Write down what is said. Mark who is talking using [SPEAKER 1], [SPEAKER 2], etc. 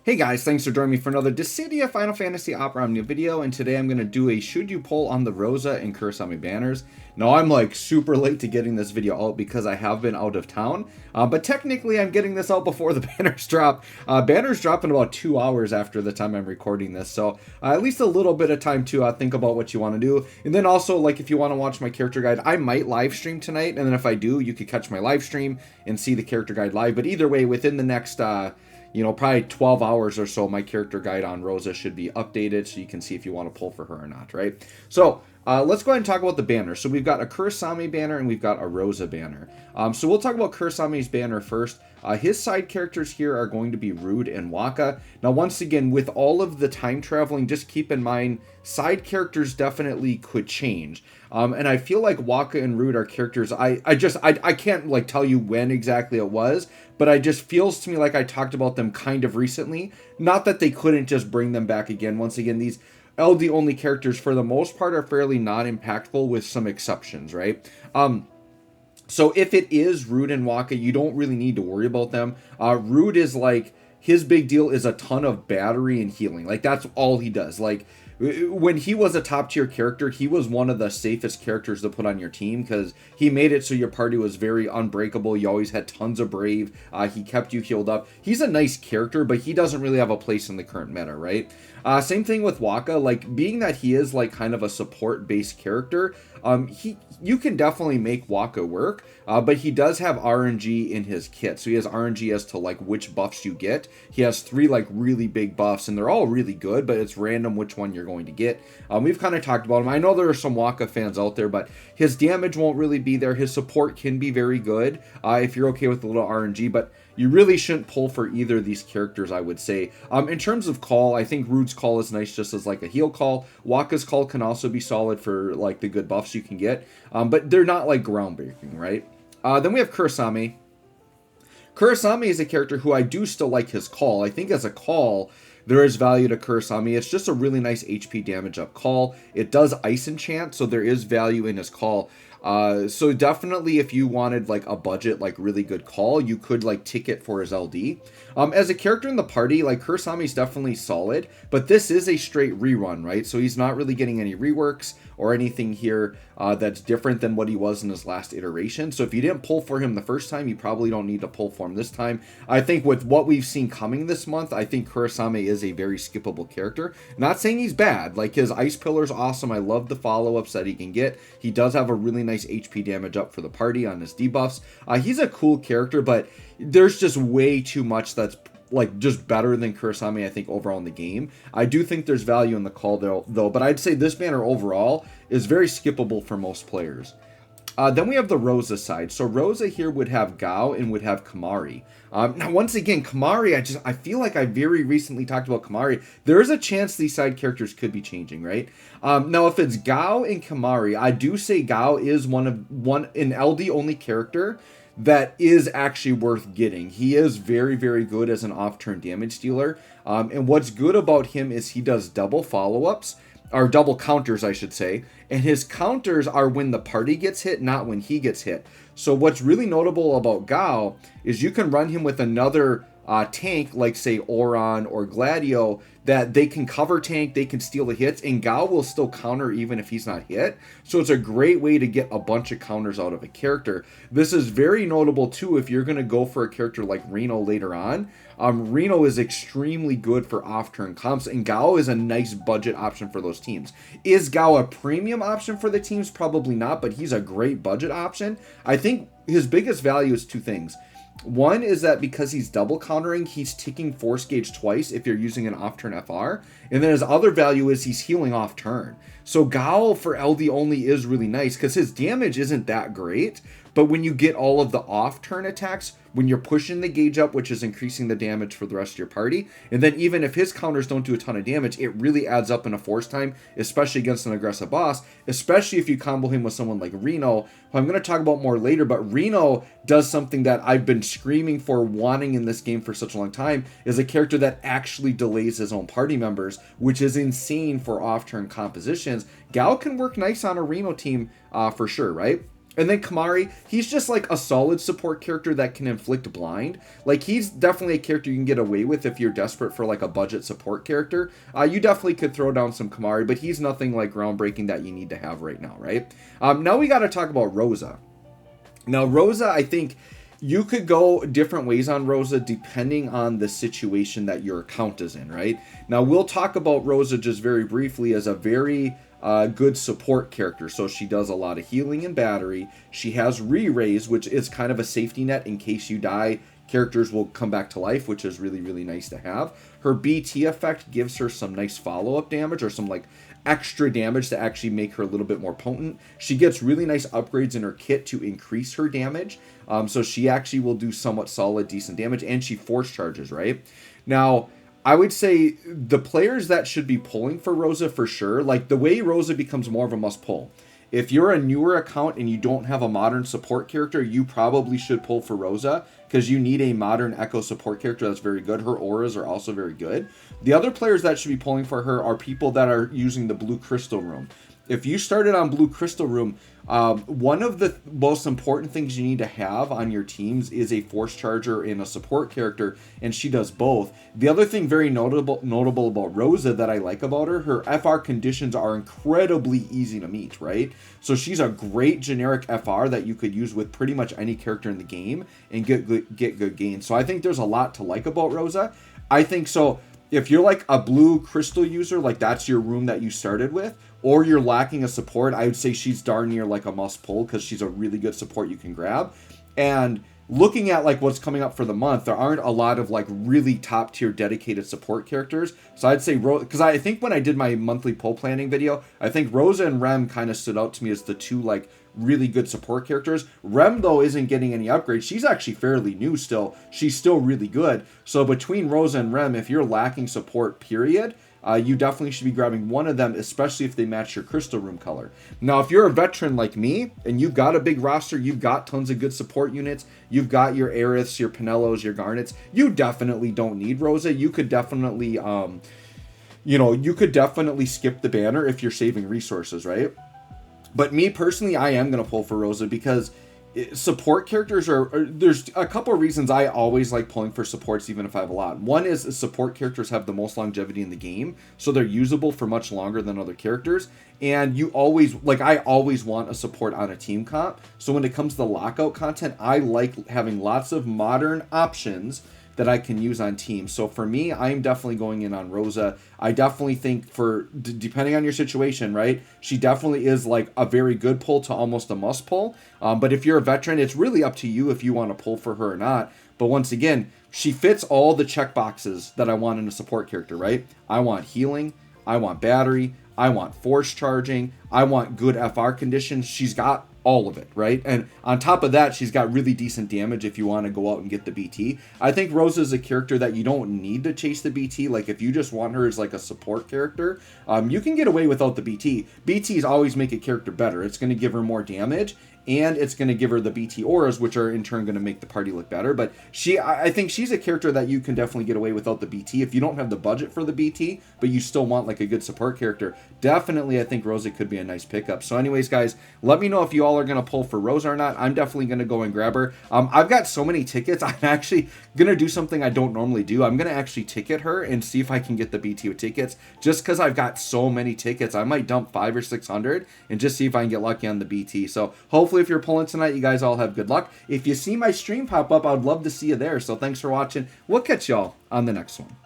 [SPEAKER 1] Hey guys, thanks for joining me for another Dissidia Final Fantasy Opera Omnia video, and today I'm going to do a should you poll on the Rosa and Kurasame banners. Now I'm like super late to getting this video out because I have been out of town, but technically I'm getting this out before the banners drop. Banners drop in about 2 hours after the time I'm recording this, so at least a little bit of time to think about what you want to do. And then also, like, if you want to watch my character guide, I might live stream tonight, and then if I do, you could catch my live stream and see the character guide live. But either way, within the next probably 12 hours or so, my character guide on Rosa should be updated so you can see if you want to pull for her or not, right? So let's go ahead and talk about the banner. So we've got a Kurasame banner and we've got a Rosa banner. So we'll talk about Kurasame's banner first. His side characters here are going to be Rude and Wakka. Now, once again, with all of the time traveling, just keep in mind, side characters definitely could change. And I feel like Wakka and Rude are characters, I can't like tell you when exactly it was, but it just feels to me like I talked about them kind of recently. Not that they couldn't just bring them back again. Once again, these LD only characters for the most part are fairly non-impactful with some exceptions, right? So if it is Rude and Wakka, you don't really need to worry about them. Rude is like, his big deal is a ton of battery and healing. Like, that's all he does. Like, when he was a top tier character, he was one of the safest characters to put on your team because he made it so your party was very unbreakable. You always had tons of brave. He kept you healed up. He's a nice character, but he doesn't really have a place in the current meta, right? Same thing with Wakka. Like, being that he is like kind of a support based character, you can definitely make Wakka work, but he does have RNG in his kit. So he has RNG as to like which buffs you get. He has 3 like really big buffs, and they're all really good, but it's random which one you're going to get. We've kind of talked about him. I know there are some Wakka fans out there, but his damage won't really be there. His support can be very good if you're okay with a little RNG, but you really shouldn't pull for either of these characters, I would say. In terms of call, I think Rude's call is nice just as like a heal call. Wakka's call can also be solid for like the good buffs you can get, but they're not like groundbreaking, right? Then we have Kurasame. Kurasame is a character who I do still like his call. I think as a call, there is value to Kurasame. It's just a really nice HP damage up call. It does ice enchant, so there is value in his call. So definitely if you wanted like a budget, like really good call, you could like ticket for his LD. As a character in the party, like Kurasame is definitely solid, but this is a straight rerun, right? So he's not really getting any reworks or anything here that's different than what he was in his last iteration. So if you didn't pull for him the first time, you probably don't need to pull for him this time. I think with what we've seen coming this month, I think Kurasame is a very skippable character. Not saying he's bad. Like, his Ice Pillar is awesome. I love the follow-ups that he can get. He does have a really nice HP damage up for the party on his debuffs. He's a cool character, but there's just way too much that's like just better than Kurasame, I think, overall in the game. I do think there's value in the call though, but I'd say this banner overall is very skippable for most players. Then we have the Rosa side. So Rosa here would have Gao and would have Kimahri. Now, once again, Kimahri, I feel like I very recently talked about Kimahri. There is a chance these side characters could be changing, right? Now, if it's Gao and Kimahri, I do say Gao is an LD only character that is actually worth getting. He is very, very good as an off-turn damage dealer. And what's good about him is he does double follow-ups, or double counters, I should say. And his counters are when the party gets hit, not when he gets hit. So what's really notable about Gao is you can run him with another tank, like say Oron or Gladio, that they can cover tank, they can steal the hits, and Gao will still counter even if he's not hit. So it's a great way to get a bunch of counters out of a character. This is very notable too if you're going to go for a character like Reno later on. Reno is extremely good for off-turn comps, and Gao is a nice budget option for those teams. Is Gao a premium option for the teams? Probably not, but he's a great budget option. I think his biggest value is 2 things. One is that because he's double countering, he's ticking force gauge twice if you're using an off-turn FR. And then his other value is he's healing off-turn. So Gao for LD only is really nice because his damage isn't that great. But when you get all of the off-turn attacks, when you're pushing the gauge up, which is increasing the damage for the rest of your party, and then even if his counters don't do a ton of damage, it really adds up in a force time, especially against an aggressive boss, especially if you combo him with someone like Reno, who I'm going to talk about more later. But Reno does something that I've been screaming for, wanting in this game for such a long time, is a character that actually delays his own party members, which is insane for off-turn compositions. Gao can work nice on a Reno team for sure, right? And then Kamari, he's just like a solid support character that can inflict blind. Like, he's definitely a character you can get away with if you're desperate for like a budget support character. You definitely could throw down some Kamari, but he's nothing like groundbreaking that you need to have right now, right? Now we got to talk about Rosa. Now, Rosa, I think you could go different ways on Rosa depending on the situation that your account is in, right? Now, we'll talk about Rosa just very briefly as a very good support character. So she does a lot of healing and battery. She has re-raise, which is kind of a safety net in case you die. Characters will come back to life, which is really, really nice to have. Her BT effect gives her some nice follow-up damage or some like extra damage to actually make her a little bit more potent. She gets really nice upgrades in her kit to increase her damage. So she actually will do somewhat solid, decent damage, and she force charges, right? Now, I would say the players that should be pulling for Rosa for sure, like the way Rosa becomes more of a must pull. If you're a newer account and you don't have a modern support character, you probably should pull for Rosa because you need a modern Echo support character that's very good. Her auras are also very good. The other players that should be pulling for her are people that are using the Blue Crystal Room. If you started on Blue Crystal Room, one of the most important things you need to have on your teams is a force charger and a support character, and she does both. The other thing very notable about Rosa that I like about her FR conditions are incredibly easy to meet, right? So she's a great generic FR that you could use with pretty much any character in the game and get good gains. So I think there's a lot to like about Rosa. I think so. If you're like a Blue Crystal user, like that's your room that you started with, or you're lacking a support, I would say she's darn near like a must pull because she's a really good support you can grab. And looking at like what's coming up for the month, there aren't a lot of like really top tier dedicated support characters. So I'd say because I think when I did my monthly pull planning video, I think Rosa and Rem kind of stood out to me as the two like really good support characters. Rem though isn't getting any upgrades. She's actually fairly new still. She's still really good. So between Rosa and Rem, if you're lacking support period, you definitely should be grabbing one of them, especially if they match your Crystal Room color. Now, if you're a veteran like me, and you've got a big roster, you've got tons of good support units, you've got your Aeriths, your Pinellos, your Garnets, you definitely don't need Rosa. You could definitely, you could definitely skip the banner if you're saving resources, right? But me personally, I am going to pull for Rosa because support characters there's a couple of reasons I always like pulling for supports even if I have a lot. One is support characters have the most longevity in the game, so they're usable for much longer than other characters, and I always want a support on a team comp. So when it comes to the lockout content, I like having lots of modern options that I can use on teams. So for me, I'm definitely going in on Rosa. I definitely think depending on your situation, right, she definitely is like a very good pull to almost a must pull. But if you're a veteran, it's really up to you if you want to pull for her or not. But once again, she fits all the check boxes that I want in a support character, right? I want healing, I want battery, I want force charging, I want good FR conditions. She's got all of it, right? And on top of that, she's got really decent damage if you want to go out and get the BT. I think Rosa is a character that you don't need to chase the BT. Like if you just want her as like a support character, you can get away without the BT. BTs always make a character better. It's going to give her more damage, and it's going to give her the BT auras, which are in turn going to make the party look better. But I think she's a character that you can definitely get away without the BT. If you don't have the budget for the BT, but you still want like a good support character, definitely I think Rosa could be a nice pickup. So anyways, guys, let me know if you all are going to pull for Rosa or not. I'm definitely going to go and grab her. I've got so many tickets. I'm actually going to do something I don't normally do. I'm going to actually ticket her and see if I can get the BT with tickets. Just because I've got so many tickets, I might dump 500 or 600 and just see if I can get lucky on the BT. So hopefully if you're pulling tonight, you guys all have good luck. If you see my stream pop up, I'd love to see you there. So thanks for watching. We'll catch y'all on the next one.